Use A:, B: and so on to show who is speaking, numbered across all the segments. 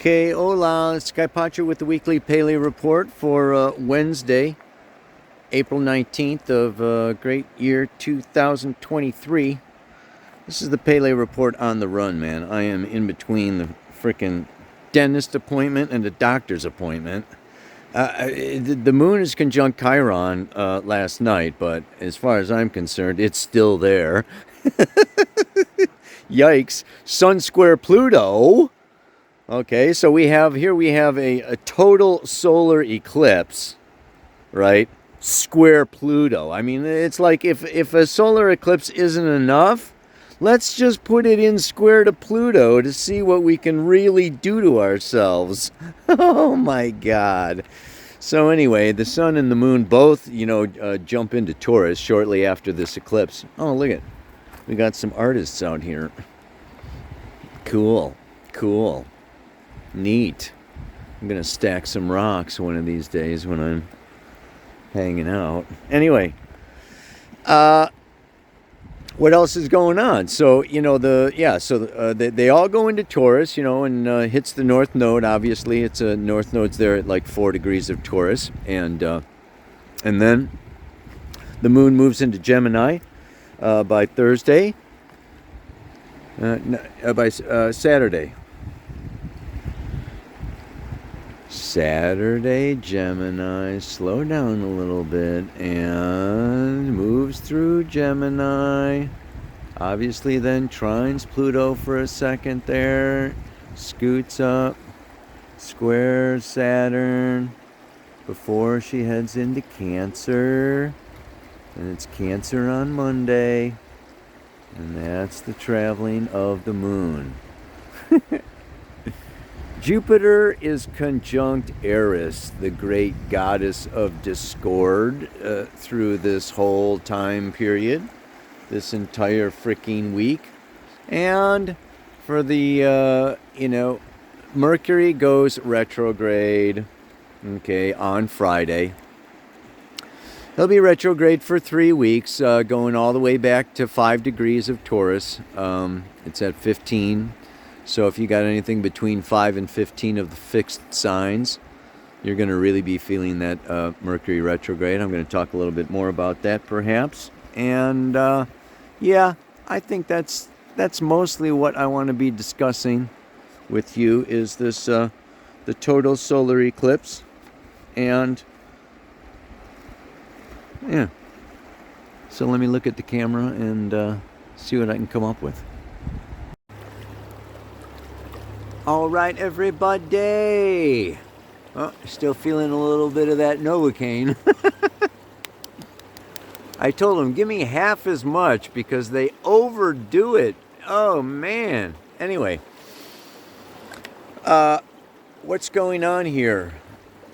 A: Okay, hola, it's Sky Pacho with the weekly Paleo report for Wednesday, April 19th of great year 2023. This is the Paleo report on the run, man. I am in between the frickin' dentist appointment and the doctor's appointment. The moon is conjunct Chiron last night, but as far as I'm concerned, it's still there. Yikes. Sun square Pluto. Okay, so we have a total solar eclipse, right? Square Pluto. I mean, it's like if a solar eclipse isn't enough, let's just put it in square to Pluto to see what we can really do to ourselves. Oh my God. So anyway, the sun and the moon both, jump into Taurus shortly after this eclipse. Oh, look at, we got some artists out here. Cool. Neat. I'm going to stack some rocks one of these days when I'm hanging out. Anyway, what else is going on? So, they all go into Taurus, and hits the North Node. Obviously, it's a North Node's there at like 4 degrees of Taurus. And then the moon moves into Gemini by Thursday. By Saturday. Saturday, Gemini, slow down a little bit, and moves through Gemini. Obviously then trines Pluto for a second there, scoots up, squares Saturn, before she heads into Cancer. And it's Cancer on Monday, and that's the traveling of the moon. Jupiter is conjunct Aries, the great goddess of discord, through this whole time period, this entire freaking week. And for the, Mercury goes retrograde, okay, on Friday. He'll be retrograde for 3 weeks, going all the way back to 5 degrees of Taurus. It's at 15. So if you got anything between 5 and 15 of the fixed signs, you're going to really be feeling that Mercury retrograde. I'm going to talk a little bit more about that perhaps. And I think that's mostly what I want to be discussing with you is this the total solar eclipse. And yeah. So let me look at the camera and see what I can come up with. All right, everybody. Oh, still feeling a little bit of that Novocaine. I told them, give me half as much because they overdo it. Oh, man. Anyway, what's going on here?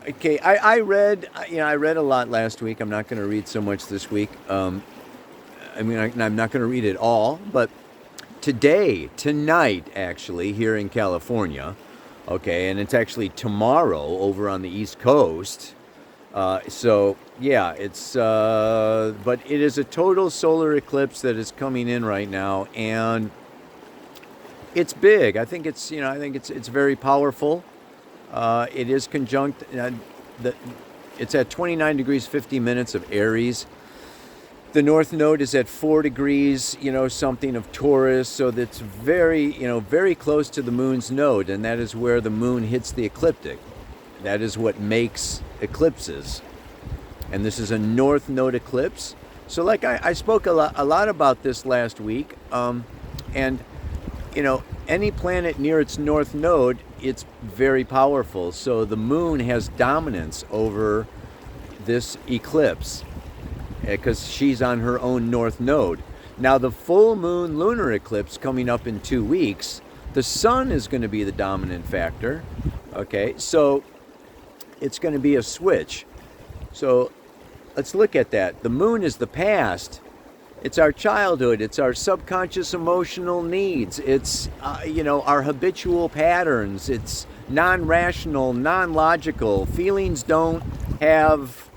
A: Okay, I read a lot last week. I'm not going to read so much this week. I'm not going to read it all, but tonight, actually, here in California, okay, and it's actually tomorrow over on the East Coast. But it is a total solar eclipse that is coming in right now, and it's big. I think it's very powerful. It is conjunct. It's at 29 degrees 50 minutes of Aries. The North Node is at 4 degrees, something of Taurus, so that's very close to the Moon's node, and that is where the Moon hits the ecliptic. That is what makes eclipses. And this is a North Node eclipse. So like I spoke a lot about this last week, and any planet near its North Node, it's very powerful. So the Moon has dominance over this eclipse, because she's on her own North Node. Now the full moon lunar eclipse coming up in 2 weeks, the sun is going to be the dominant factor. Okay, so it's going to be a switch. So let's look at that. The moon is the past. It's our childhood. It's our subconscious emotional needs. It's, our habitual patterns. It's non-rational, non-logical. Feelings don't have,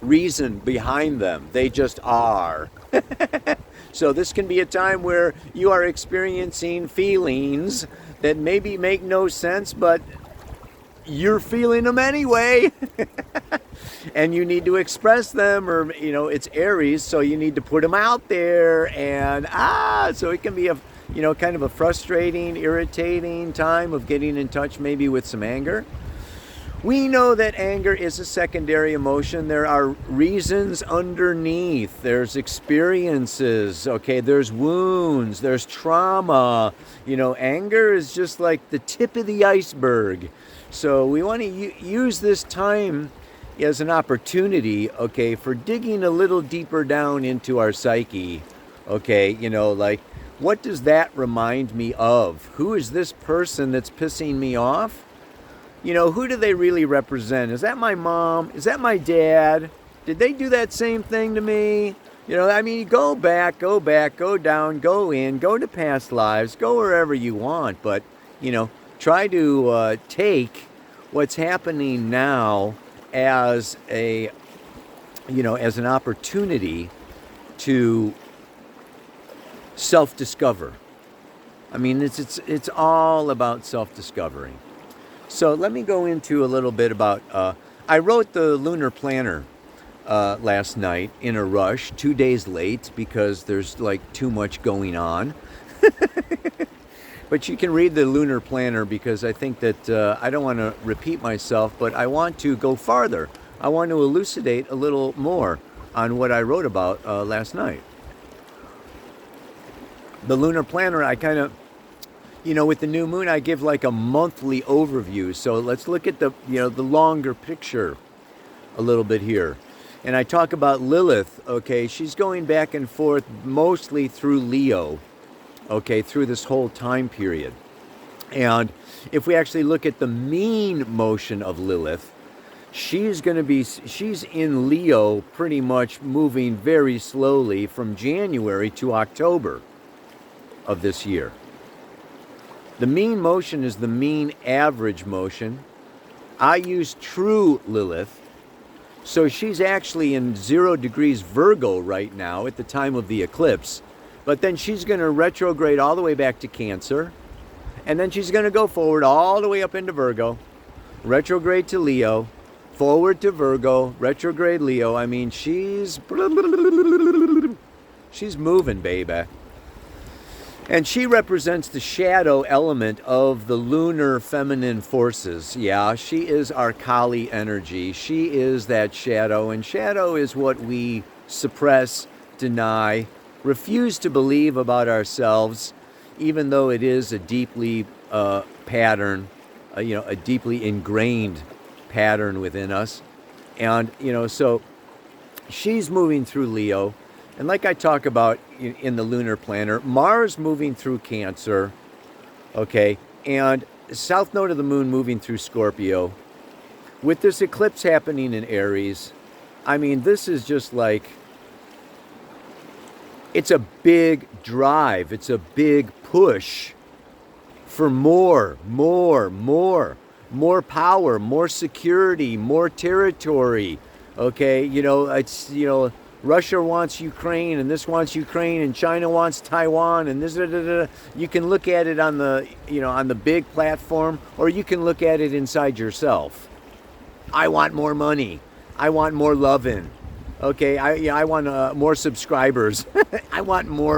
A: reason behind them. They just are. So this can be a time where you are experiencing feelings that maybe make no sense, but you're feeling them anyway. And you need to express them, or it's Aries, so you need to put them out there, and so it can be a kind of a frustrating, irritating time of getting in touch maybe with some anger. We know that anger is a secondary emotion. There are reasons underneath. There's experiences, okay? There's wounds, there's trauma. Anger is just like the tip of the iceberg. So we want to use this time as an opportunity, okay, for digging a little deeper down into our psyche, okay? Like, what does that remind me of? Who is this person that's pissing me off? Who do they really represent? Is that my mom? Is that my dad? Did they do that same thing to me? Go back, go down, go in, go to past lives, go wherever you want. But, try to take what's happening now as as an opportunity to self-discover. It's all about self-discovery. So let me go into a little bit about, I wrote the lunar planner last night in a rush, 2 days late, because there's too much going on. But you can read the lunar planner, because I think that I don't want to repeat myself, but I want to go farther. I want to elucidate a little more on what I wrote about last night. The lunar planner, I kind of, with the new moon, I give like a monthly overview. So let's look at the, the longer picture a little bit here. And I talk about Lilith, okay? She's going back and forth mostly through Leo, okay, through this whole time period. And if we actually look at the mean motion of Lilith, she's in Leo pretty much moving very slowly from January to October of this year. The mean motion is the mean average motion. I use true Lilith. So she's actually in 0 degrees Virgo right now at the time of the eclipse. But then she's going to retrograde all the way back to Cancer. And then she's going to go forward all the way up into Virgo, retrograde to Leo, forward to Virgo, retrograde Leo. She's moving, baby. And she represents the shadow element of the lunar feminine forces. Yeah, she is our Kali energy. She is that shadow. And shadow is what we suppress, deny, refuse to believe about ourselves, even though it is a deeply pattern, a deeply ingrained pattern within us. And, so she's moving through Leo. And like I talk about in the lunar planner, Mars moving through Cancer, okay, and south node of the moon moving through Scorpio. With this eclipse happening in Aries, this is just like, it's a big drive. It's a big push for more power, more security, more territory. Okay, it's, Russia wants Ukraine, and this wants Ukraine, and China wants Taiwan, and this. You can look at it on the, on the big platform, or you can look at it inside yourself. I want more money. I want more loving. Okay, I want more subscribers. I want more.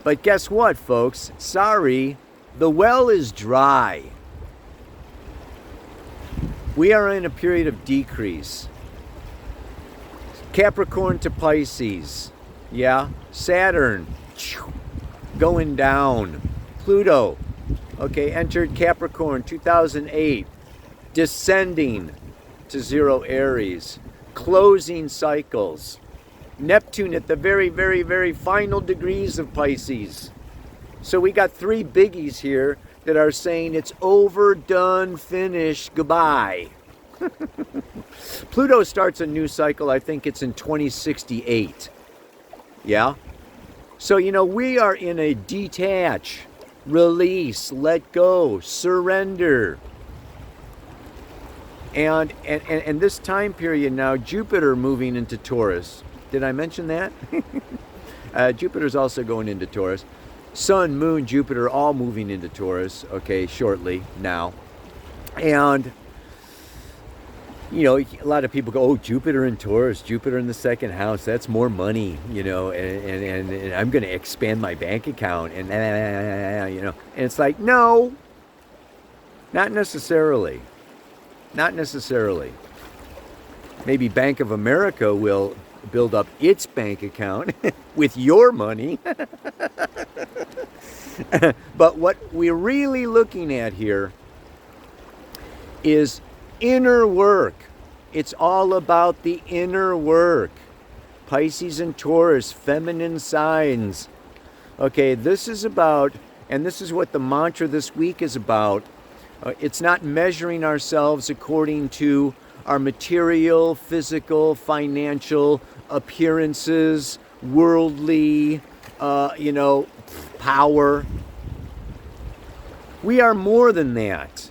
A: But guess what, folks? Sorry, the well is dry. We are in a period of decrease. Capricorn to Pisces, yeah? Saturn, going down. Pluto, okay, entered Capricorn 2008, descending to 0 Aries, closing cycles. Neptune at the very, very, very final degrees of Pisces. So we got 3 biggies here that are saying it's over, done, finished, goodbye. Pluto starts a new cycle, I think it's in 2068. Yeah? So, we are in a detach, release, let go, surrender. And this time period now, Jupiter moving into Taurus. Did I mention that? Jupiter's also going into Taurus. Sun, Moon, Jupiter, all moving into Taurus, okay, shortly now. And, you know, a lot of people go, oh, Jupiter in Taurus, Jupiter in the second house, that's more money, you know, and I'm going to expand my bank account, and, you know. And it's like, no, not necessarily. Not necessarily. Maybe Bank of America will build up its bank account with your money. But what we're really looking at here is inner work. It's all about the inner work. Pisces and Taurus, feminine signs. Okay, this is about, and this is what the mantra this week is about. It's not measuring ourselves according to our material, physical, financial appearances, worldly, power. We are more than that.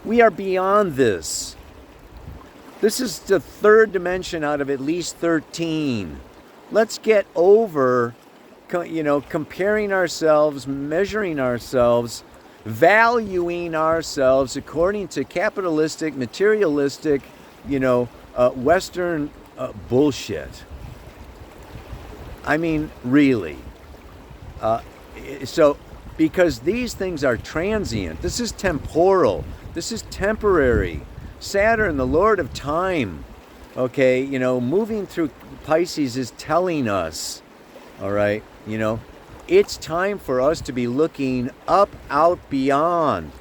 A: We are beyond this. This is the third dimension out of at least 13. Let's get over, comparing ourselves, measuring ourselves, valuing ourselves according to capitalistic, materialistic, Western bullshit. I mean, really. Because these things are transient. This is temporal. This is temporary. Saturn, the Lord of time, okay, moving through Pisces is telling us, all right, it's time for us to be looking up, out, beyond.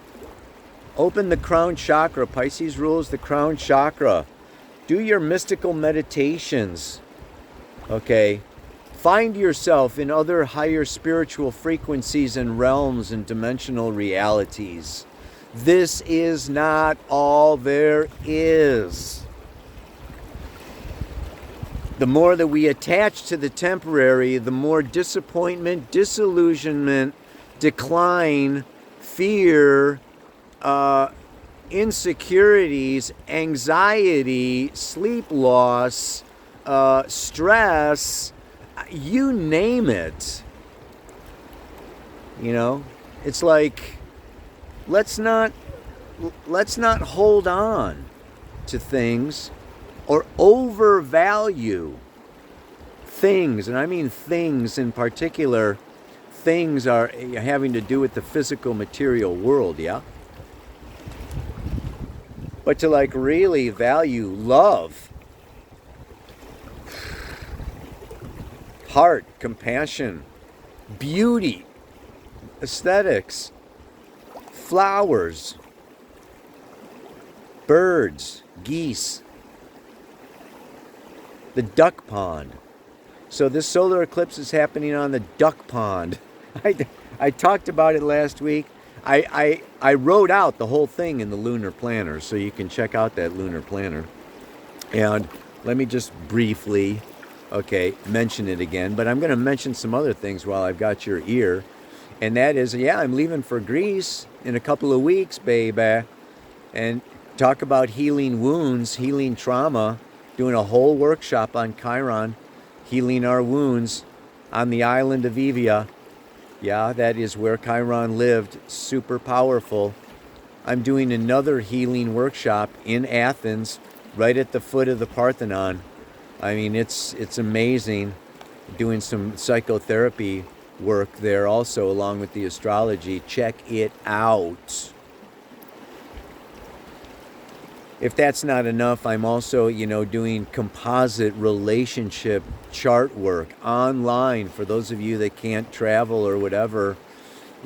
A: Open the crown chakra. Pisces rules the crown chakra. Do your mystical meditations, okay? Find yourself in other higher spiritual frequencies and realms and dimensional realities. This is not all there is. The more that we attach to the temporary, the more disappointment, disillusionment, decline, fear, insecurities, anxiety, sleep loss, stress, you name it. It's like, let's not hold on to things or overvalue things. And I mean things in particular. Things are having to do with the physical material world, yeah? But to really value love, heart, compassion, beauty, aesthetics, flowers, birds, geese, the duck pond. So this solar eclipse is happening on the duck pond. I talked about it last week. I wrote out the whole thing in the lunar planner, so you can check out that lunar planner. And let me just briefly, mention it again. But I'm going to mention some other things while I've got your ear. And that is, I'm leaving for Greece in a couple of weeks, baby. And talk about healing wounds, healing trauma, doing a whole workshop on Chiron, healing our wounds on the island of Evia. Yeah, that is where Chiron lived, super powerful. I'm doing another healing workshop in Athens, right at the foot of the Parthenon. I mean, it's amazing. Doing some psychotherapy work there also, along with the astrology. Check it out. If that's not enough, I'm also, doing composite relationship chart work online for those of you that can't travel or whatever,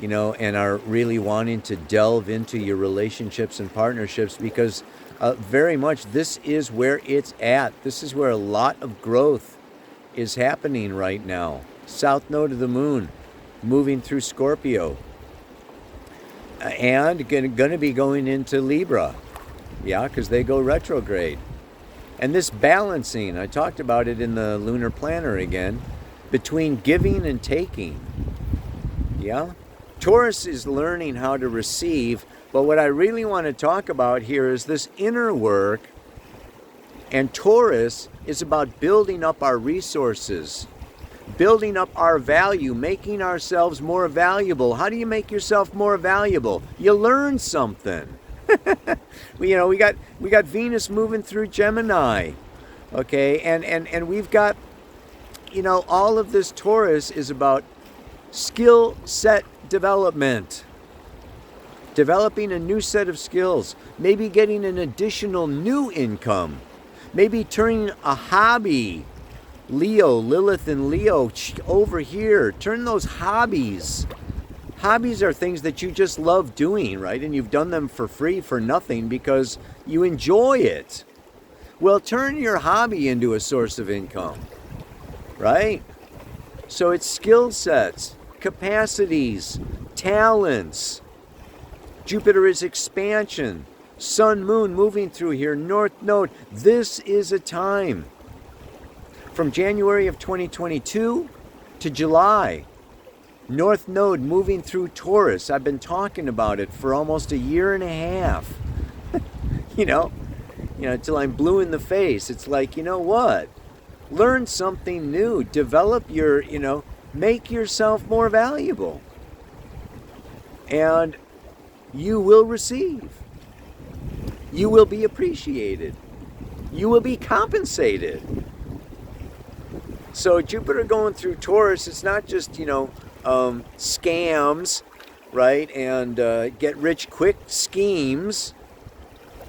A: and are really wanting to delve into your relationships and partnerships, because very much this is where it's at. This is where a lot of growth is happening right now. South node of the moon moving through Scorpio and going to be going into Libra. Yeah, because they go retrograde. And this balancing, I talked about it in the lunar planner again, between giving and taking. Yeah? Taurus is learning how to receive, but what I really want to talk about here is this inner work And Taurus is about building up our resources, building up our value, making ourselves more valuable. How do you make yourself more valuable? You learn something. We got Venus moving through Gemini, okay, and we've got, all of this Taurus is about skill set development, developing a new set of skills, maybe getting an additional new income, maybe turning a hobby, Leo, Lilith and Leo over here, turn those hobbies. Hobbies are things that you just love doing, right? And you've done them for free, for nothing, because you enjoy it. Well, turn your hobby into a source of income, right? So it's skill sets, capacities, talents. Jupiter is expansion. Sun, moon moving through here, North Node. This is a time. From January of 2022 to July, North Node moving through Taurus. I've been talking about it for almost a year and a half. Till I'm blue in the face. It's like, you know what? Learn something new. Develop your, make yourself more valuable. And you will receive. You will be appreciated. You will be compensated. So Jupiter going through Taurus, it's not just, scams, right? And get rich quick schemes.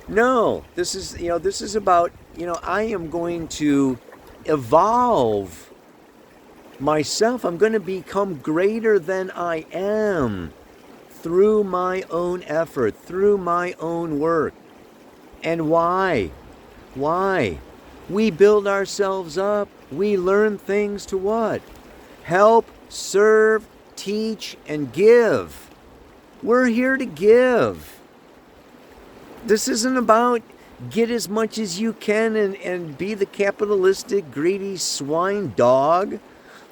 A: No, this is about, I am going to evolve myself. I'm going to become greater than I am through my own effort, through my own work. And why? Why? We build ourselves up. We learn things to what? Help, serve, teach, and give. We're here to give. This isn't about get as much as you can and be the capitalistic, greedy swine dog,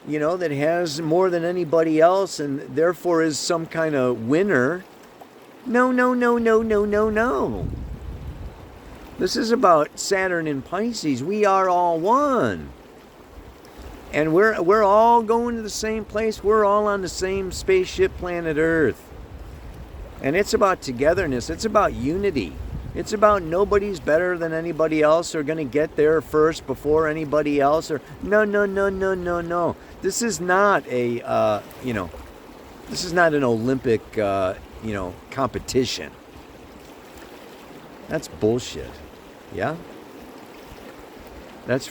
A: that has more than anybody else and therefore is some kind of winner. No, no, no, no, no, no, no. This is about Saturn and Pisces. We are all one. And we're all going to the same place. We're all on the same spaceship planet Earth. And it's about togetherness. It's about unity. It's about nobody's better than anybody else or going to get there first before anybody else. Or no, no, no, no, no, no. This is not a, this is not an Olympic, competition. That's bullshit. Yeah? That's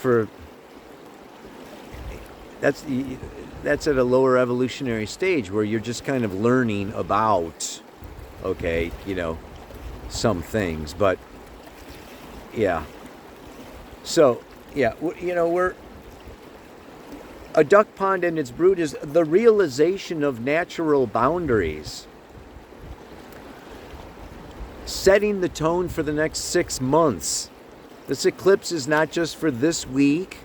A: at a lower evolutionary stage where you're just kind of learning about, some things. But, yeah. So, yeah, we're... A duck pond and its brood is the realization of natural boundaries. Setting the tone for the next 6 months. This eclipse is not just for this week.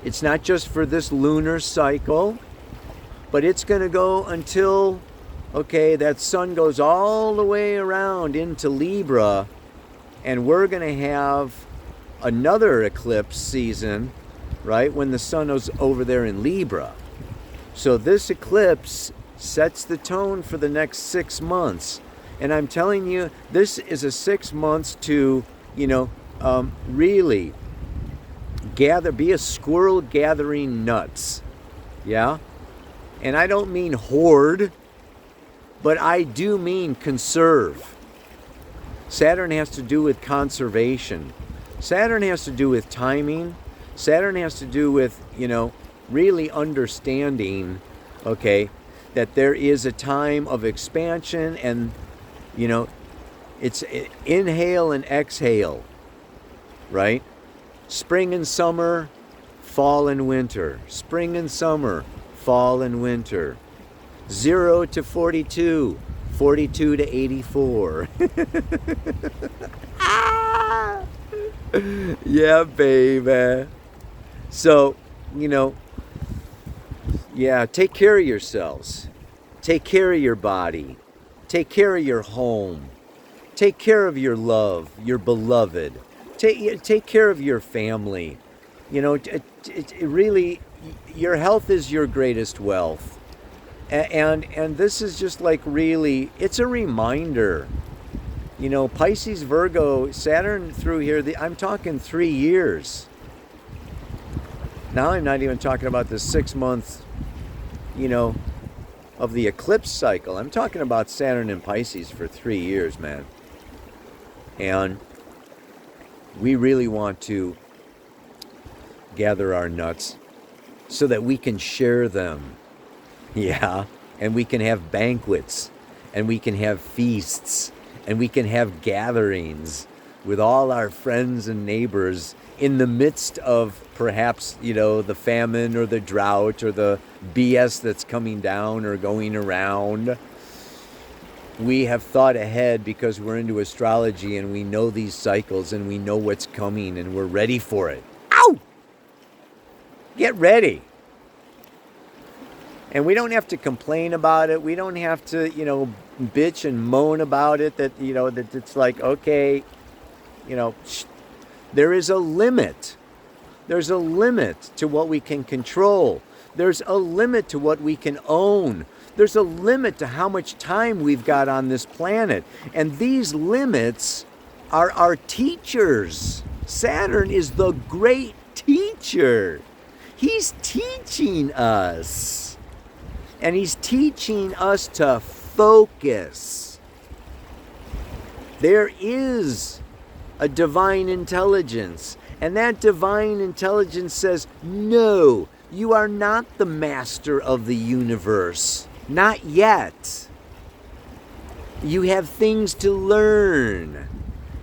A: It's not just for this lunar cycle. But it's going to go until, that sun goes all the way around into Libra. And we're going to have another eclipse season, right, when the sun is over there in Libra. So this eclipse sets the tone for the next 6 months. And I'm telling you, this is a 6 months to, really be a squirrel gathering nuts. Yeah? And I don't mean hoard, but I do mean conserve. Saturn has to do with conservation. Saturn has to do with timing. Saturn has to do with, really understanding, that there is a time of expansion and, it's inhale and exhale, right? Spring and summer, fall and winter. Spring and summer, fall and winter. 0 to 42, 42 to 84. Yeah, baby. So, take care of yourselves. Take care of your body. Take care of your home. Take care of your love, your beloved. take care of your family. You know, really, your health is your greatest wealth. And this is just like really, it's a reminder. You know, Pisces, Virgo, Saturn through here, I'm talking 3 years. Now I'm not even talking about the 6 months, you know, of the eclipse cycle. I'm talking about Saturn and Pisces for 3 years, man. And we really want to gather our nuts so that we can share them. Yeah, and we can have banquets, and we can have feasts, and we can have gatherings with all our friends and neighbors in the midst of perhaps, you know, the famine or the drought or the BS that's coming down or going around. We have thought ahead because we're into astrology and we know these cycles and we know what's coming and we're ready for it. Ow! Get ready. And we don't have to complain about it. We don't have to, you know, bitch and moan about it. That, you know, that it's like, okay, you know, there is a limit. There's a limit to what we can control. There's a limit to what we can own. There's a limit to how much time we've got on this planet. And these limits are our teachers. Saturn is the great teacher. He's teaching us. And he's teaching us to focus. There is a divine intelligence. And that divine intelligence says, no, you are not the master of the universe. Not yet. You have things to learn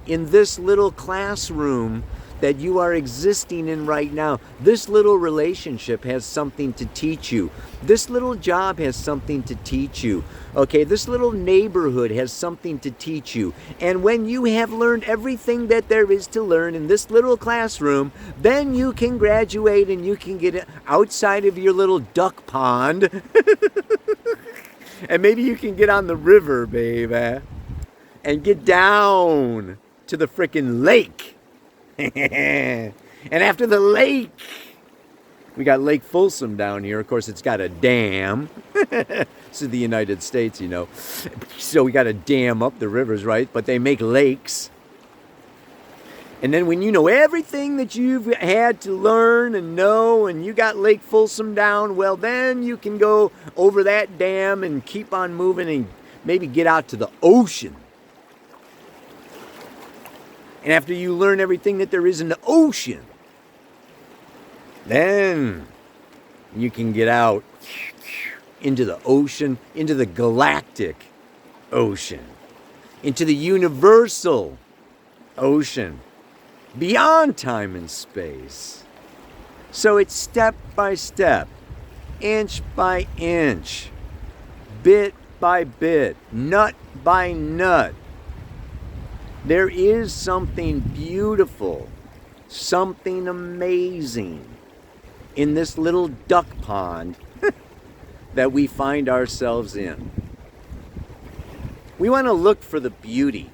A: in this little classroom that you are existing in right now. This little relationship has something to teach you. This little job has something to teach you. Okay, this little neighborhood has something to teach you. And when you have learned everything that there is to learn in this little classroom, then you can graduate and you can get outside of your little duck pond. And maybe you can get on the river, baby, and get down to the frickin' lake. And after the lake, we got Lake Folsom down here. Of course, it's got a dam. This is the United States, you know. So we got to dam up the rivers, right? But they make lakes. And then when you know everything that you've had to learn and know, and you got Lake Folsom down, well, then you can go over that dam and keep on moving and maybe get out to the ocean. And after you learn everything that there is in the ocean, then you can get out into the ocean, into the galactic ocean, into the universal ocean, beyond time and space. So it's step by step, inch by inch, bit by bit, nut by nut. There is something beautiful, something amazing in this little duck pond that we find ourselves in. We want to look for the beauty.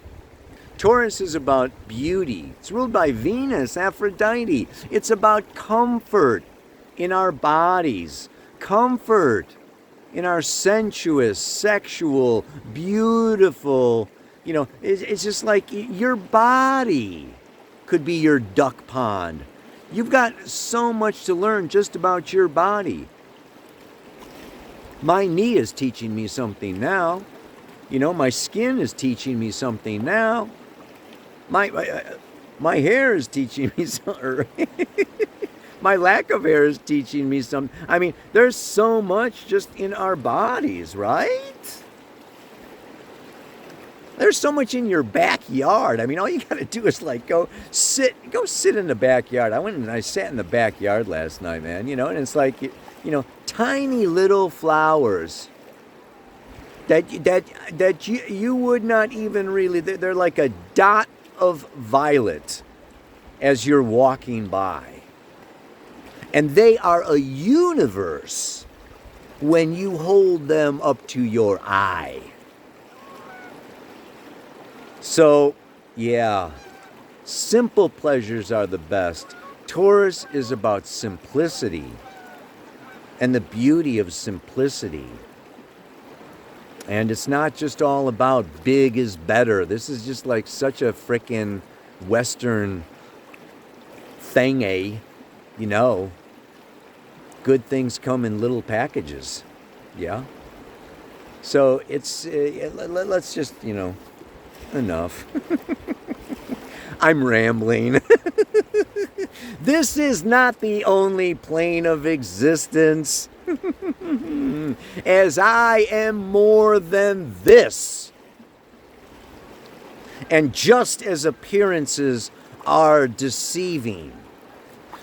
A: Taurus is about beauty. It's ruled by Venus, Aphrodite. It's about comfort in our bodies, comfort in our sensuous, sexual, beautiful. You know, it's just like your body could be your duck pond. You've got so much to learn just about your body. My knee is teaching me something now. You know, my skin is teaching me something now. My hair is teaching me something. My lack of hair is teaching me something. I mean, there's so much just in our bodies, right? There's so much in your backyard. I mean, all you got to do is like go sit in the backyard. I went and I sat in the backyard last night, man, you know, and it's like, you know, tiny little flowers that you would not even really, they're like a dot of violet as you're walking by. And they are a universe when you hold them up to your eye. So, yeah, Simple pleasures are the best. Taurus is about simplicity and the beauty of simplicity. And it's not just all about big is better. This is just like such a frickin' Western thing, you know. Good things come in little packages. Yeah. So it's, let's just, you know, enough. I'm rambling. This is not the only plane of existence. As I am more than this. And just as appearances are deceiving,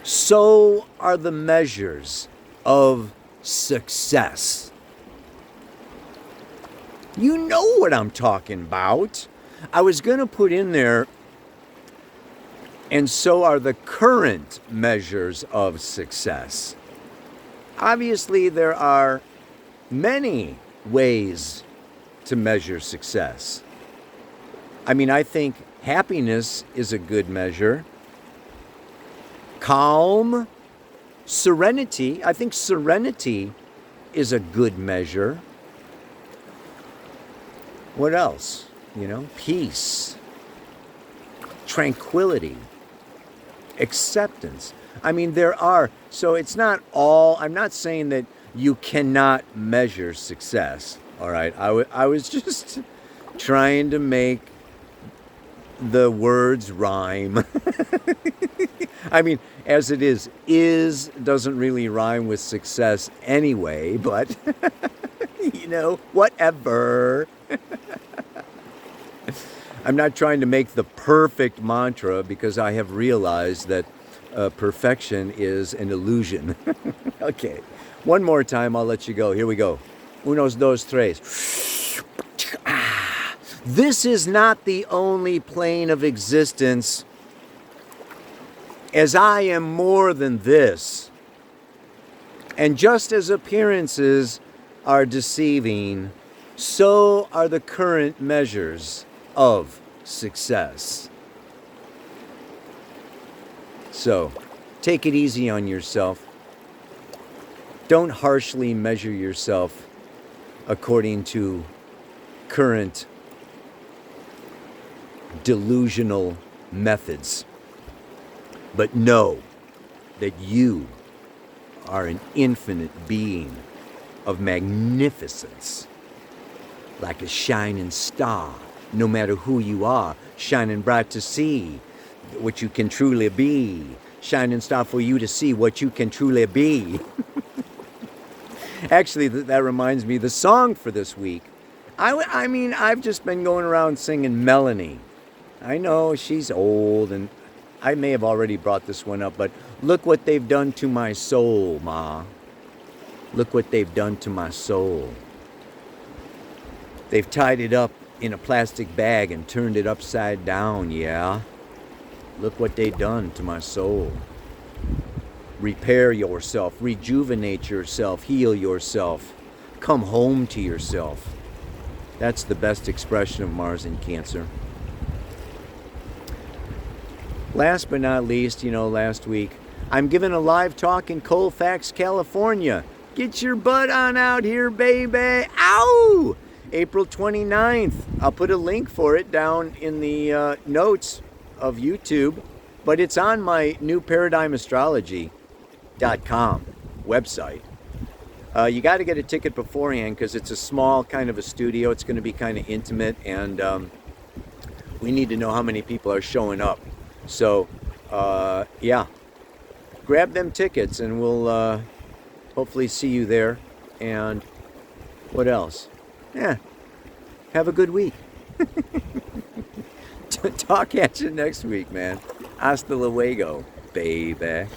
A: so are the measures of success. You know what I'm talking about. I was going to put in there, and so are the current measures of success. Obviously, there are many ways to measure success. I mean, I think happiness is a good measure. Calm, serenity. I think serenity is a good measure. What else? You know, peace, tranquility, acceptance. I mean, there are, so it's not all, I'm not saying that you cannot measure success, all right? I was just trying to make the words rhyme. I mean, as it is doesn't really rhyme with success anyway, but, you know, whatever. I'm not trying to make the perfect mantra because I have realized that perfection is an illusion. Okay, one more time, I'll let you go. Here we go. Unos, dos, tres. This is not the only plane of existence, as I am more than this. And just as appearances are deceiving, so are the current measures of success. So, take it easy on yourself. Don't harshly measure yourself according to current delusional methods. But know that you are an infinite being of magnificence, like a shining star, no matter who you are, shining bright to see what you can truly be, shining star for you to see what you can truly be. Actually, that reminds me, the song for this week, I mean, I've just been going around singing Melanie. I know she's old, and I may have already brought this one up, but look what they've done to my soul, Ma. Look what they've done to my soul. They've tied it up in a plastic bag and turned it upside down, yeah? Look what they've done to my soul. Repair yourself, rejuvenate yourself, heal yourself, come home to yourself. That's the best expression of Mars in Cancer. Last but not least, you know, last week, I'm giving a live talk in Colfax, California. Get your butt on out here, baby. Ow! April 29th. I'll put a link for it down in the notes of YouTube, but it's on my new ParadigmAstrology.com website. You got to get a ticket beforehand because it's a small kind of a studio. It's going to be kind of intimate, and we need to know how many people are showing up. So, yeah, grab them tickets and we'll hopefully see you there. And what else? Yeah, have a good week. Talk at you next week, man. Hasta luego, baby.